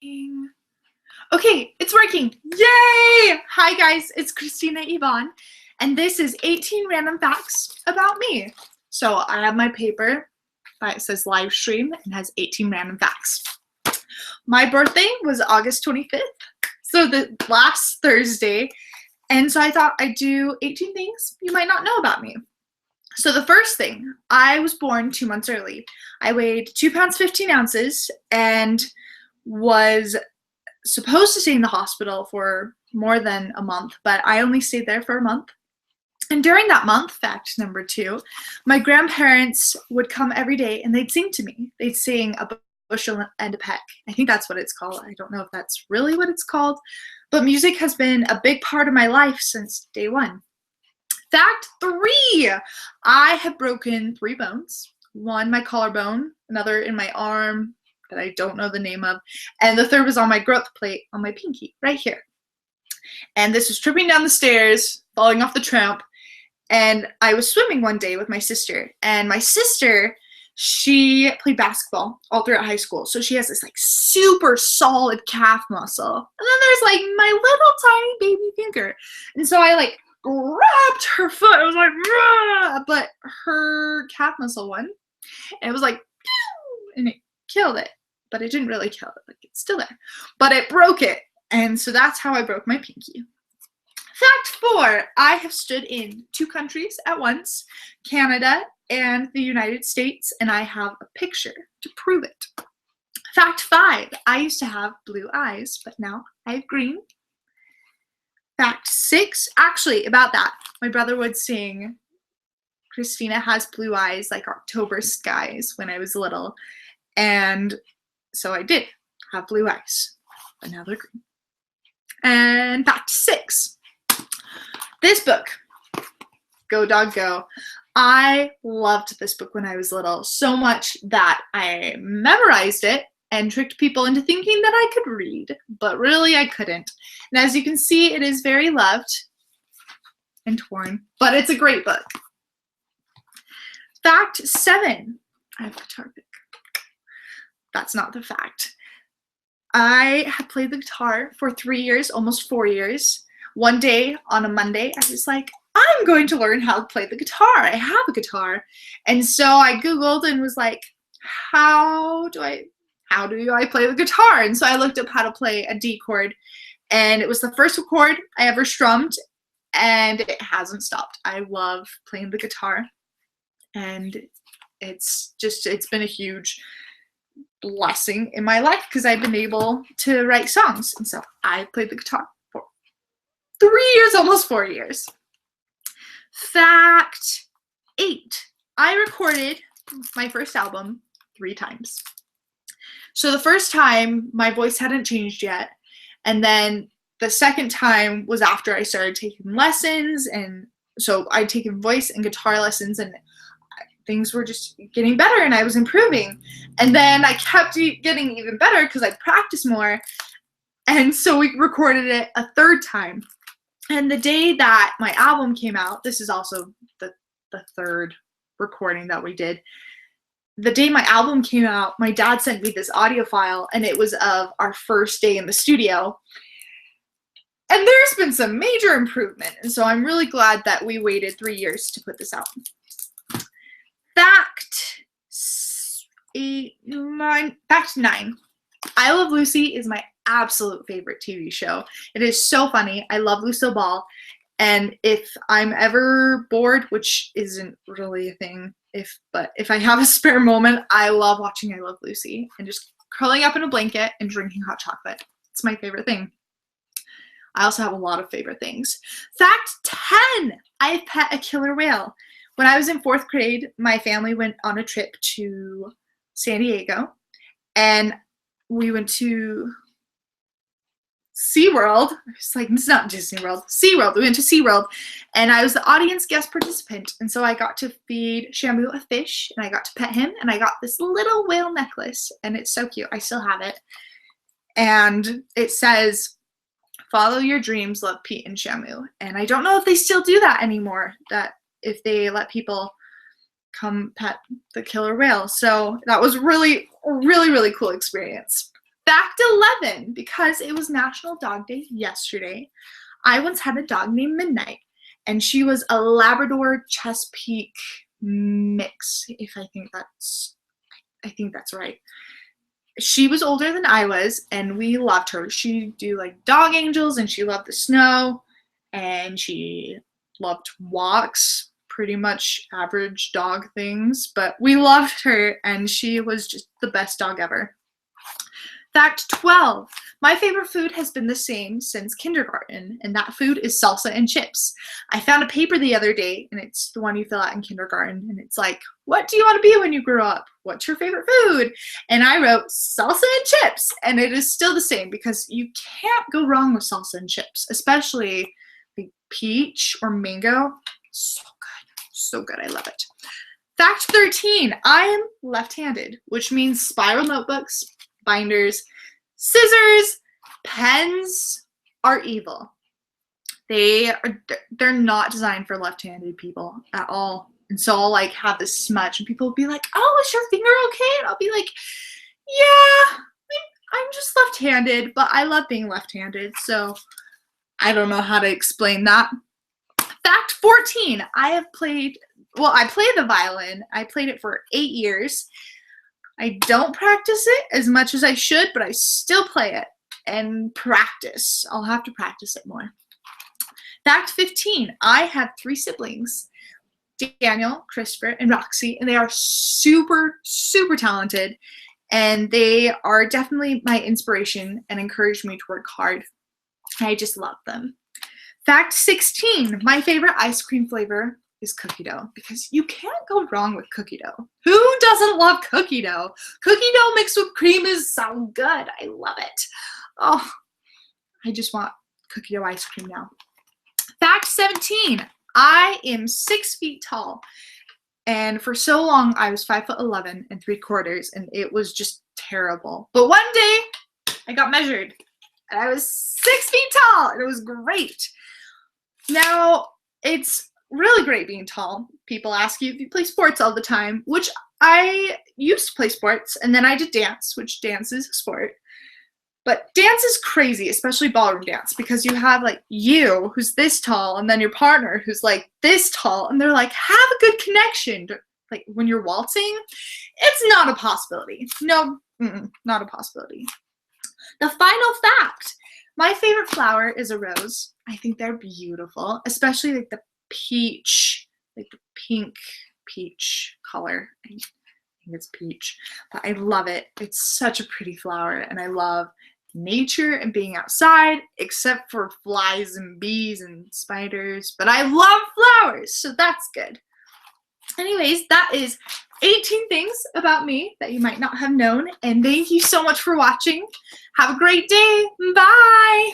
Okay, it's working. Yay! Hi guys, it's Kristina Evonne, and this is 18 random facts about me. So I have my paper that says live stream and has 18 random facts. My birthday was August 25th, so the last Thursday, and so I thought I'd do 18 things you might not know about me. So the first thing, I was born 2 months early. I weighed 2 pounds 15 ounces and was supposed to stay in the hospital for more than a month, but I only stayed there for a month. And during that month, fact number 2, my grandparents would come every day and they'd sing to me. They'd sing a bushel and a peck. I think that's what it's called. I don't know if that's really what it's called, but music has been a big part of my life since day one. Fact 3, I have broken 3 bones. One, my collarbone, another in my arm, that I don't know the name of, and the third was on my growth plate on my pinky, right here. And this was tripping down the stairs, falling off the tramp, and I was swimming one day with my sister, and my sister, she played basketball all throughout high school, so she has this like super solid calf muscle, and then there's like my little tiny baby finger, and so I like grabbed her foot. I was like, rah! But her calf muscle won, and it was like, pew! And it killed it. But it didn't really kill it, like it's still there. But it broke it, and so that's how I broke my pinky. Fact 4, I have stood in 2 countries at once, Canada and the United States, and I have a picture to prove it. Fact 5, I used to have blue eyes, but now I have green. Fact 6, actually about that, my brother would sing Kristina has blue eyes like October skies when I was little, and so I did have blue eyes, but now they're green. And fact 6, this book, Go Dog Go. I loved this book when I was little, so much that I memorized it and tricked people into thinking that I could read, but really I couldn't. And as you can see, it is very loved and torn, but it's a great book. Fact 7, I have a guitar pick. That's not the fact. I have played the guitar for 3 years, almost 4 years. One day on a Monday, I was like, I'm going to learn how to play the guitar. I have a guitar. And so I Googled and was like, how do I play the guitar? And so I looked up how to play a D chord, and it was the first chord I ever strummed, and it hasn't stopped. I love playing the guitar, and it's been a huge blessing in my life because I've been able to write songs, and so I played the guitar for 3 years, almost 4 years. Fact 8, I recorded my first album 3 times. So the first time my voice hadn't changed yet, and then the second time was after I started taking lessons, and so I'd taken voice and guitar lessons, and things were just getting better and I was improving. And then I kept getting even better because I practiced more. And so we recorded it a 3rd time. And the day that my album came out, this is also the 3rd recording that we did. The day my album came out, my dad sent me this audio file, and it was of our first day in the studio. And there's been some major improvement. And so I'm really glad that we waited 3 years to put this out. Fact 9. I Love Lucy is my absolute favorite TV show. It is so funny. I love Lucille Ball. And if I'm ever bored, which isn't really a thing, but if I have a spare moment, I love watching I Love Lucy and just curling up in a blanket and drinking hot chocolate. It's my favorite thing. I also have a lot of favorite things. Fact 10, I've pet a killer whale. When I was in 4th grade, my family went on a trip to San Diego, and we went to SeaWorld. It's like, it's not Disney World, SeaWorld. We went to SeaWorld, and I was the audience guest participant, and so I got to feed Shamu a fish, and I got to pet him, and I got this little whale necklace, and it's so cute. I still have it, and it says, follow your dreams, love Pete and Shamu. And I don't know if they still do that anymore, that if they let people come pet the killer whale. So that was really, really, really cool experience. Fact 11, because it was National Dog Day yesterday, I once had a dog named Midnight, and she was a Labrador Chesapeake mix, if I think that's right. She was older than I was, and we loved her. She'd do like dog angels, and she loved the snow, and she loved walks, pretty much average dog things, but we loved her, and she was just the best dog ever. Fact 12, my favorite food has been the same since kindergarten, and that food is salsa and chips. I found a paper the other day, and it's the one you fill out in kindergarten, and it's like, what do you want to be when you grow up? What's your favorite food? And I wrote salsa and chips, and it is still the same because you can't go wrong with salsa and chips, especially like peach or mango. So good, so good, I love it. Fact 13, I am left-handed, which means spiral notebooks, binders, scissors, pens are evil. They're not designed for left-handed people at all. And so I'll like have this smudge, and people will be like, oh, is your finger okay? And I'll be like, yeah, I'm just left-handed, but I love being left-handed, so I don't know how to explain that. Fact 14, I play the violin. I played it for 8 years. I don't practice it as much as I should, but I still play it and practice. I'll have to practice it more. Fact 15, I have 3 siblings, Daniel, Christopher, and Roxy, and they are super, super talented, and they are definitely my inspiration and encourage me to work hard. I just love them. Fact 16, my favorite ice cream flavor is cookie dough, because you can't go wrong with cookie dough. Who doesn't love cookie dough? Cookie dough mixed with cream is so good. I love it. Oh, I just want cookie dough ice cream now. Fact 17, I am 6 feet tall, and for so long I was 5'11" and 3/4, and it was just terrible. But one day I got measured, and I was 6 feet tall, and it was great. Now, it's really great being tall. People ask you if you play sports all the time, which I used to play sports, and then I did dance, which dance is a sport. But dance is crazy, especially ballroom dance, because you have like you, who's this tall, and then your partner, who's like this tall, and they're like, have a good connection. Like when you're waltzing, it's not a possibility. No, not a possibility. The final fact, my favorite flower is a rose. I think they're beautiful, especially like the peach, like the pink peach color. I think it's peach, but I love it. It's such a pretty flower, and I love nature and being outside, except for flies and bees and spiders, but I love flowers, so that's good. Anyways, that is 18 things about me that you might not have known, and thank you so much for watching. Have a great day. Bye.